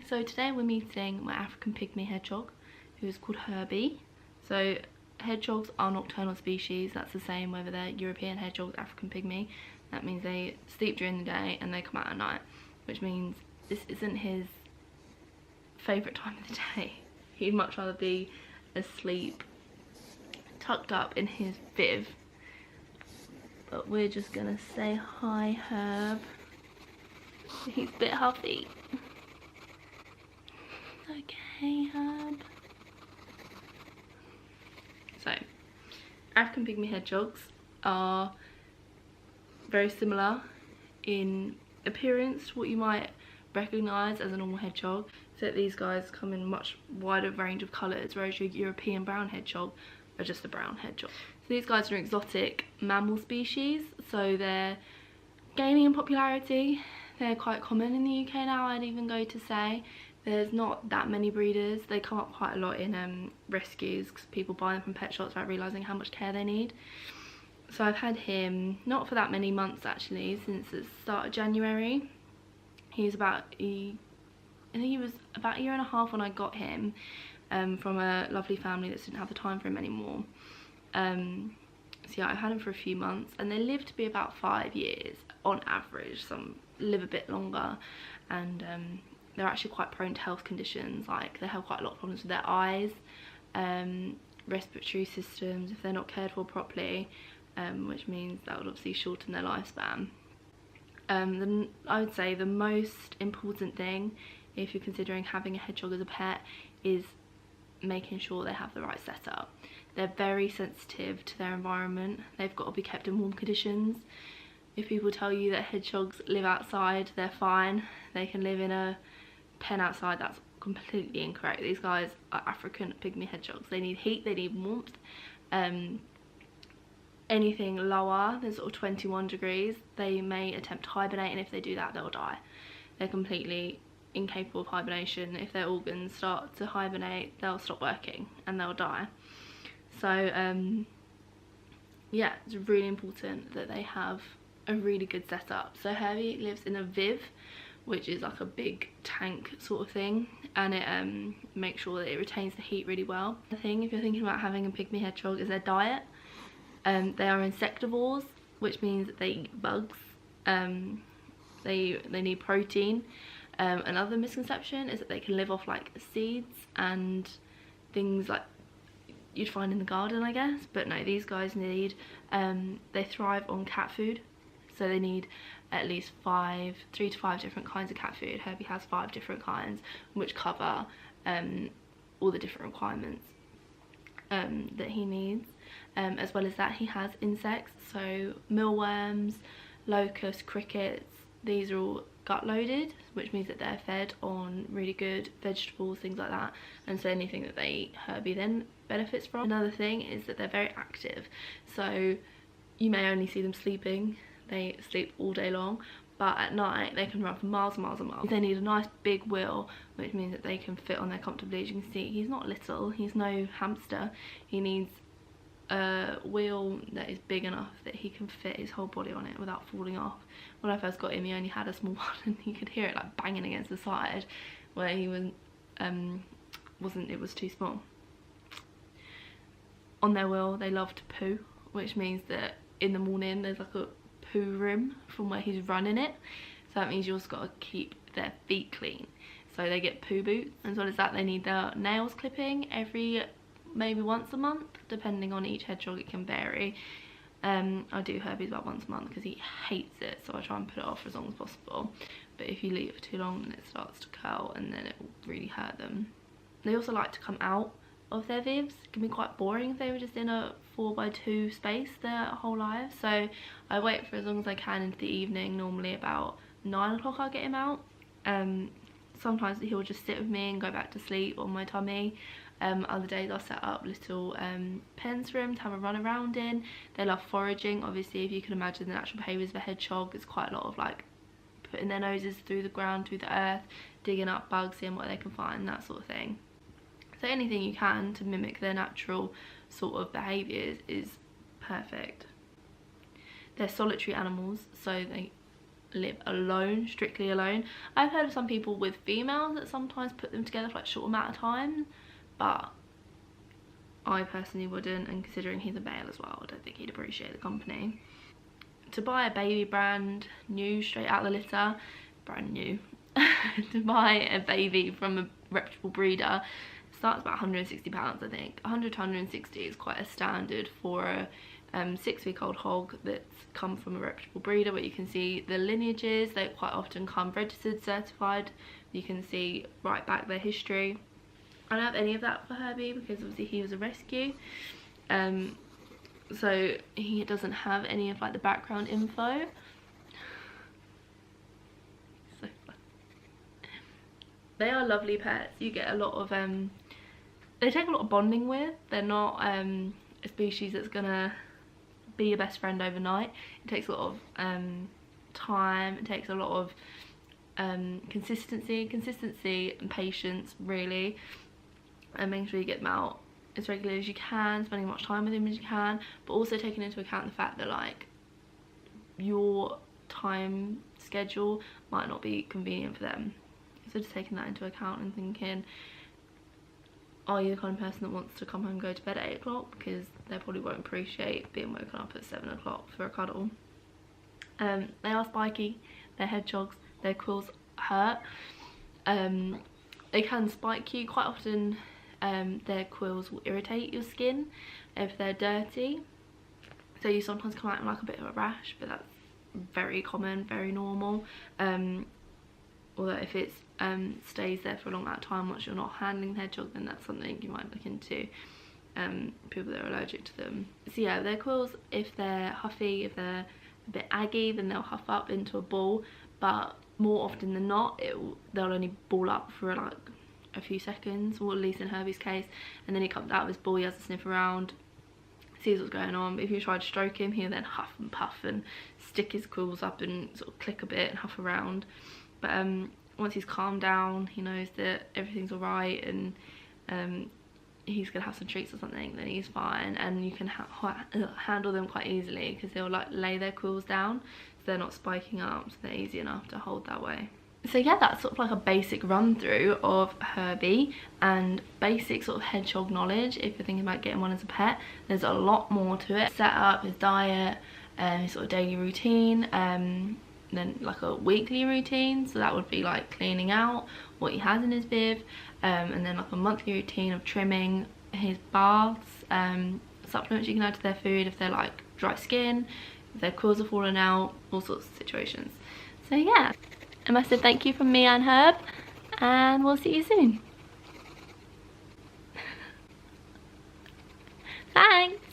So today we're meeting my African pygmy hedgehog, who is called Herbie. So hedgehogs are nocturnal species. That's the same whether they're European hedgehogs, African pygmy. That means they sleep during the day and they come out at night, which means this isn't his favourite time of the day. He'd much rather be asleep, tucked up in his viv. But we're just gonna say hi, Herb. He's a bit huffy. Okay, Herb. So, African pygmy hedgehogs are very similar in appearance to what you might recognise as a normal hedgehog, except these guys come in much wider range of colours, whereas your European brown hedgehog are just a brown hedgehog. So these guys are an exotic mammal species, so they're gaining in popularity. They're quite common in the UK now, I'd even go to say. There's not that many breeders. They come up quite a lot in rescues because people buy them from pet shops without realising how much care they need. So I've had him not for that many months actually, since the start of January. I think he was about a year and a half when I got him from a lovely family that didn't have the time for him anymore. So yeah, I've had him for a few months and they live to be about 5 years on average. Some live a bit longer, and they're actually quite prone to health conditions. Like they have quite a lot of problems with their eyes, respiratory systems if they're not cared for properly, which means that would obviously shorten their lifespan. I would say the most important thing if you're considering having a hedgehog as a pet is making sure they have the right setup. They're very sensitive to their environment. They've got to be kept in warm conditions. If people tell you that hedgehogs live outside, they're fine, they can live in a pen outside, that's completely incorrect. These guys are African pygmy hedgehogs. They need heat, they need warmth. Anything lower than sort of 21 degrees, they may attempt to hibernate, and if they do that, they'll die. They're completely incapable of hibernation. If their organs start to hibernate, they'll stop working and they'll die. So yeah, it's really important that they have a really good setup. So Herbie lives in a viv, which is like a big tank sort of thing, and it makes sure that it retains the heat really well. The thing, if you're thinking about having a pygmy hedgehog, is their diet. They are insectivores, which means that they eat bugs. They need protein. Another misconception is that they can live off like seeds and things like you'd find in the garden, I guess, but no, these guys need they thrive on cat food, so they need at least 3 to 5 different kinds of cat food. Herbie has 5 different kinds, which cover all the different requirements that he needs. As well as that, he has insects, so mealworms, locusts, crickets. These are all gut loaded, which means that they're fed on really good vegetables, things like that, and so anything that they eat, Herbie then benefits from. Another thing is that they're very active, so you may only see them sleeping. They sleep all day long, but at night they can run for miles and miles and miles. They need a nice big wheel, which means that they can fit on there comfortably. As you can see, he's not little, he's no hamster. He needs a wheel that is big enough that he can fit his whole body on it without falling off. When I first got him, he only had a small one and you could hear it like banging against the side where he was it was too small. On their wheel, they love to poo, which means that in the morning there's like a poo rim from where he's running it, so that means you also got to keep their feet clean, so they get poo boots. As well as that, they need their nails clipping maybe once a month, depending on each hedgehog. It can vary. I do Herbie's about once a month because he hates it, so I try and put it off for as long as possible, but if you leave it for too long then it starts to curl and then it will really hurt them. They also like to come out of their vivs. It can be quite boring if they were just in a 4x2 space their whole lives, so I wait for as long as I can into the evening. Normally about 9 o'clock I'll get him out. Sometimes he'll just sit with me and go back to sleep on my tummy. Other days I'll set up little pens for him to have a run around in. They love foraging. Obviously, if you can imagine the natural behaviours of a hedgehog, it's quite a lot of like putting their noses through the ground, through the earth, digging up bugs, seeing what they can find, that sort of thing. So anything you can to mimic their natural sort of behaviours is perfect. They're solitary animals, so they live alone, strictly alone. I've heard of some people with females that sometimes put them together for like a short amount of time, but I personally wouldn't, and considering he's a male as well, I don't think he'd appreciate the company. To buy a baby brand new straight out of the litter, brand new, to buy a baby from a reputable breeder starts about £160, I think. 100 to 160 is quite a standard for a 6-week-old hog that's come from a reputable breeder, where you can see the lineages. They quite often come registered, certified. You can see right back their history. I don't have any of that for Herbie because obviously he was a rescue, so he doesn't have any of like the background info. So fun. They are lovely pets. You get a lot of they take a lot of bonding with. They're not a species that's gonna be your best friend overnight. It takes a lot of time. It takes a lot of consistency and patience, really, and making sure you get them out as regularly as you can, spending as much time with them as you can, but also taking into account the fact that like your time schedule might not be convenient for them. So just taking that into account and thinking, are you the kind of person that wants to come home and go to bed at 8 o'clock? Because they probably won't appreciate being woken up at 7 o'clock for a cuddle. They are spiky, they're hedgehogs, their quills hurt. They can spike you. Quite often their quills will irritate your skin if they're dirty. So you sometimes come out in like a bit of a rash, but that's very common, very normal. Although if it stays there for a long amount of time once you're not handling the hedgehog, then that's something you might look into. People that are allergic to them. So yeah, their quills, if they're huffy, if they're a bit aggy, then they'll huff up into a ball, but more often than not they'll only ball up for like a few seconds, or at least in Herbie's case, and then he comes out of his ball, he has to sniff around, sees what's going on. But if you try to stroke him, he'll then huff and puff and stick his quills up and sort of click a bit and huff around. But once he's calmed down, he knows that everything's alright, and he's gonna have some treats or something, then he's fine, and you can handle them quite easily because they'll like lay their quills down, so they're not spiking up, so they're easy enough to hold that way. So yeah, that's sort of like a basic run through of Herbie and basic sort of hedgehog knowledge. If you're thinking about getting one as a pet, there's a lot more to it. Set up his diet, his sort of daily routine, then like a weekly routine, so that would be like cleaning out what he has in his bib, and then like a monthly routine of trimming his baths, supplements you can add to their food if they're like dry skin, if their quills are falling out, all sorts of situations. So yeah, a massive thank you from me and Herb, and we'll see you soon. Thanks.